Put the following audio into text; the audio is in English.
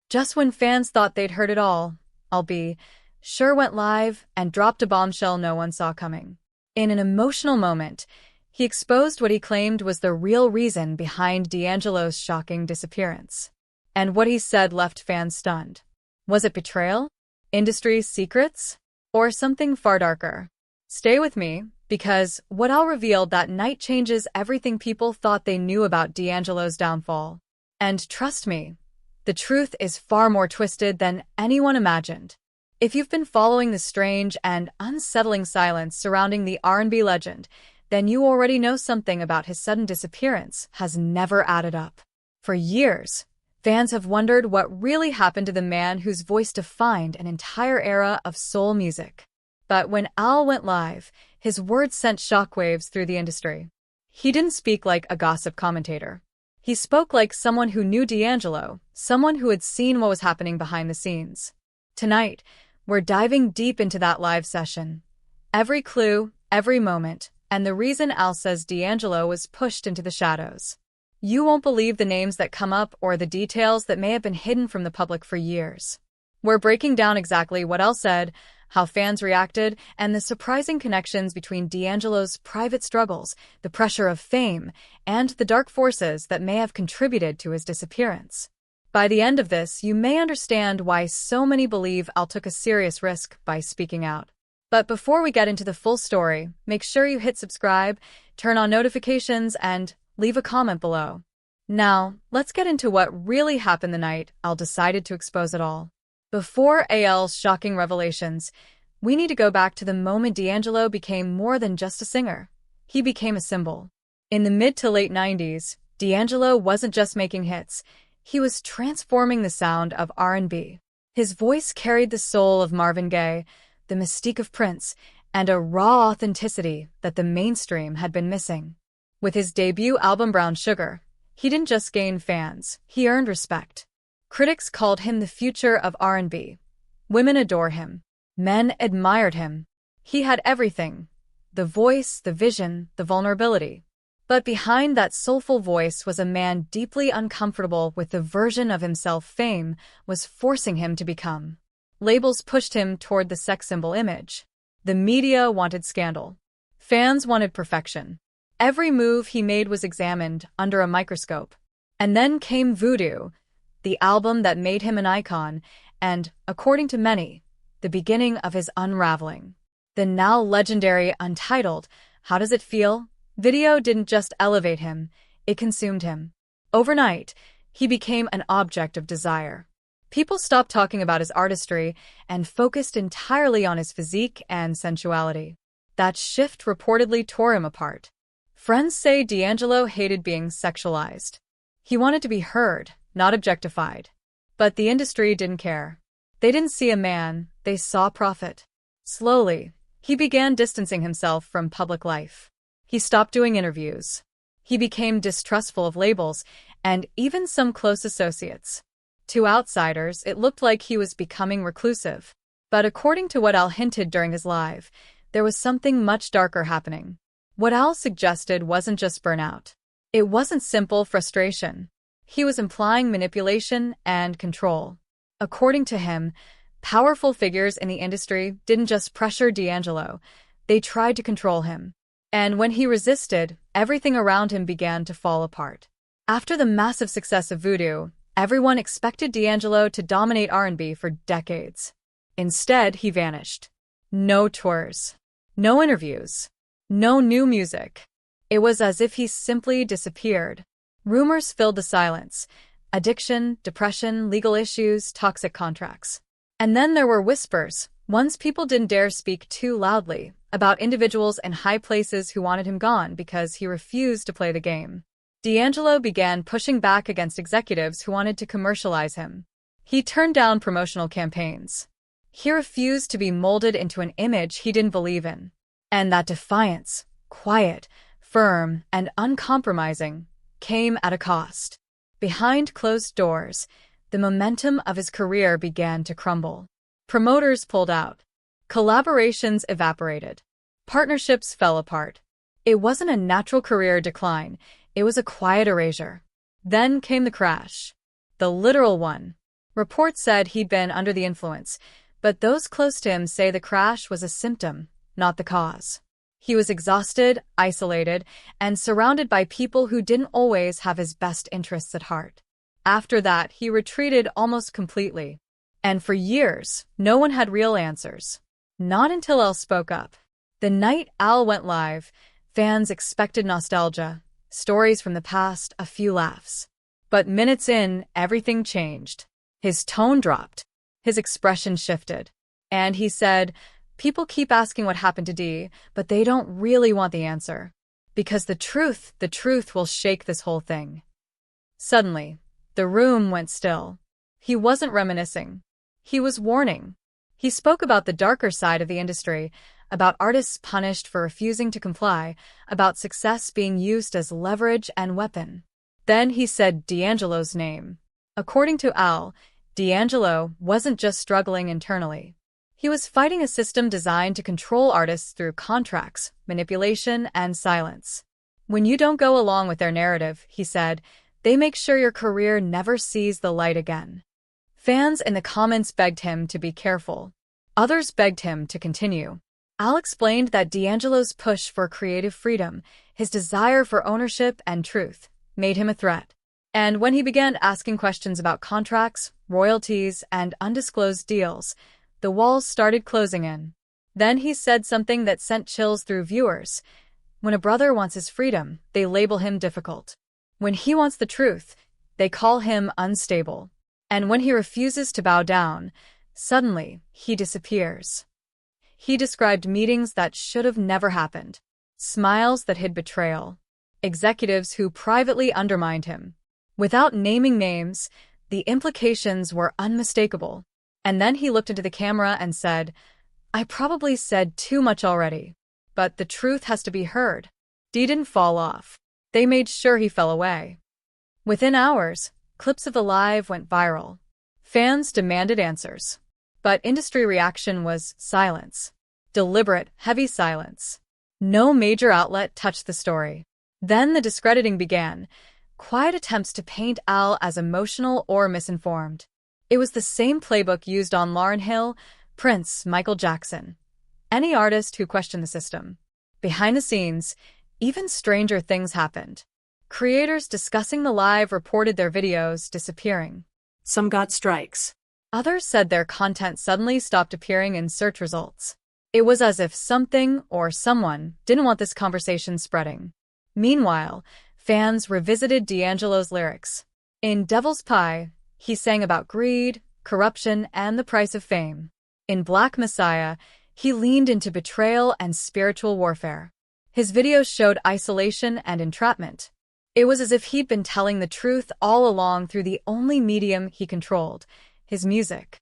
Just when fans thought they'd heard it all, I'll Be Sure went live and dropped a bombshell no one saw coming. In an emotional moment, he exposed what he claimed was the real reason behind D'Angelo's shocking disappearance. And what he said left fans stunned. Was it betrayal? Industry secrets? Or something far darker? Stay with me, because what I'll reveal that night changes everything people thought they knew about D'Angelo's downfall. And trust me, the truth is far more twisted than anyone imagined. If you've been following the strange and unsettling silence surrounding the R&B legend, then you already know something about his sudden disappearance has never added up. For years, fans have wondered what really happened to the man whose voice defined an entire era of soul music. But when Al went live, his words sent shockwaves through the industry. He didn't speak like a gossip commentator. He spoke like someone who knew D'Angelo, someone who had seen what was happening behind the scenes. Tonight, we're diving deep into that live session. Every clue, every moment, and the reason Al says D'Angelo was pushed into the shadows. You won't believe the names that come up or the details that may have been hidden from the public for years. We're breaking down exactly what Al said, how fans reacted, and the surprising connections between D'Angelo's private struggles, the pressure of fame, and the dark forces that may have contributed to his disappearance. By the end of this, you may understand why so many believe Al took a serious risk by speaking out. But before we get into the full story, make sure you hit subscribe, turn on notifications, and leave a comment below. Now, let's get into what really happened the night Al decided to expose it all. Before Al's shocking revelations, we need to go back to the moment D'Angelo became more than just a singer. He became a symbol. In the mid to late 90s, D'Angelo wasn't just making hits. He was transforming the sound of R&B. His voice carried the soul of Marvin Gaye, the mystique of Prince, and a raw authenticity that the mainstream had been missing. With his debut album Brown Sugar, he didn't just gain fans, he earned respect. Critics called him the future of R&B. Women adore him. Men admired him. He had everything: the voice, the vision, the vulnerability. But behind that soulful voice was a man deeply uncomfortable with the version of himself fame was forcing him to become. Labels pushed him toward the sex symbol image. The media wanted scandal. Fans wanted perfection. Every move he made was examined under a microscope. And then came Voodoo, the album that made him an icon, and, according to many, the beginning of his unraveling. The now legendary Untitled, How Does It Feel? Video didn't just elevate him, it consumed him. Overnight, he became an object of desire. People stopped talking about his artistry and focused entirely on his physique and sensuality. That shift reportedly tore him apart. Friends say D'Angelo hated being sexualized. He wanted to be heard, not objectified. But the industry didn't care. They didn't see a man, they saw profit. Slowly, he began distancing himself from public life. He stopped doing interviews. He became distrustful of labels and even some close associates. To outsiders, it looked like he was becoming reclusive. But according to what Al hinted during his live, there was something much darker happening. What Al suggested wasn't just burnout. It wasn't simple frustration. He was implying manipulation and control. According to him, powerful figures in the industry didn't just pressure D'Angelo, they tried to control him. And when he resisted, everything around him began to fall apart. After the massive success of Voodoo, everyone expected D'Angelo to dominate R&B for decades. Instead, he vanished. No tours. No interviews. No new music. It was as if he simply disappeared. Rumors filled the silence. Addiction, depression, legal issues, toxic contracts. And then there were whispers, ones people didn't dare speak too loudly, about individuals in high places who wanted him gone because he refused to play the game. D'Angelo began pushing back against executives who wanted to commercialize him. He turned down promotional campaigns. He refused to be molded into an image he didn't believe in. And that defiance, quiet, firm, and uncompromising, came at a cost. Behind closed doors, the momentum of his career began to crumble. Promoters pulled out. Collaborations evaporated. Partnerships fell apart. It wasn't a natural career decline, it was a quiet erasure. Then came the crash. The literal one. Reports said he'd been under the influence, but those close to him say the crash was a symptom, not the cause. He was exhausted, isolated, and surrounded by people who didn't always have his best interests at heart. After that, he retreated almost completely. And for years, no one had real answers. Not until Al spoke up. The night Al went live, fans expected nostalgia, stories from the past, a few laughs. But minutes in, everything changed. His tone dropped. His expression shifted. And he said, "People keep asking what happened to Dee, but they don't really want the answer. Because the truth will shake this whole thing." Suddenly, the room went still. He wasn't reminiscing. He was warning. He spoke about the darker side of the industry, about artists punished for refusing to comply, about success being used as leverage and weapon. Then he said D'Angelo's name. According to Al, D'Angelo wasn't just struggling internally. He was fighting a system designed to control artists through contracts, manipulation, and silence. When you don't go along with their narrative, he said, they make sure your career never sees the light again. Fans in the comments begged him to be careful. Others begged him to continue. Al explained that D'Angelo's push for creative freedom, his desire for ownership and truth, made him a threat. And when he began asking questions about contracts, royalties, and undisclosed deals, the walls started closing in. Then he said something that sent chills through viewers. When a brother wants his freedom, they label him difficult. When he wants the truth, they call him unstable. And when he refuses to bow down, suddenly, he disappears. He described meetings that should have never happened, smiles that hid betrayal, executives who privately undermined him. Without naming names, the implications were unmistakable. And then he looked into the camera and said, "I probably said too much already, but the truth has to be heard." Dee didn't fall off. They made sure he fell away. Within hours, clips of the live went viral. Fans demanded answers. But industry reaction was silence. Deliberate, heavy silence. No major outlet touched the story. Then the discrediting began. Quiet attempts to paint Al as emotional or misinformed. It was the same playbook used on Lauryn Hill, Prince, Michael Jackson. Any artist who questioned the system. Behind the scenes, even stranger things happened. Creators discussing the live reported their videos disappearing. Some got strikes. Others said their content suddenly stopped appearing in search results. It was as if something or someone didn't want this conversation spreading. Meanwhile, fans revisited D'Angelo's lyrics. In Devil's Pie, he sang about greed, corruption, and the price of fame. In Black Messiah, he leaned into betrayal and spiritual warfare. His videos showed isolation and entrapment. It was as if he'd been telling the truth all along through the only medium he controlled, his music.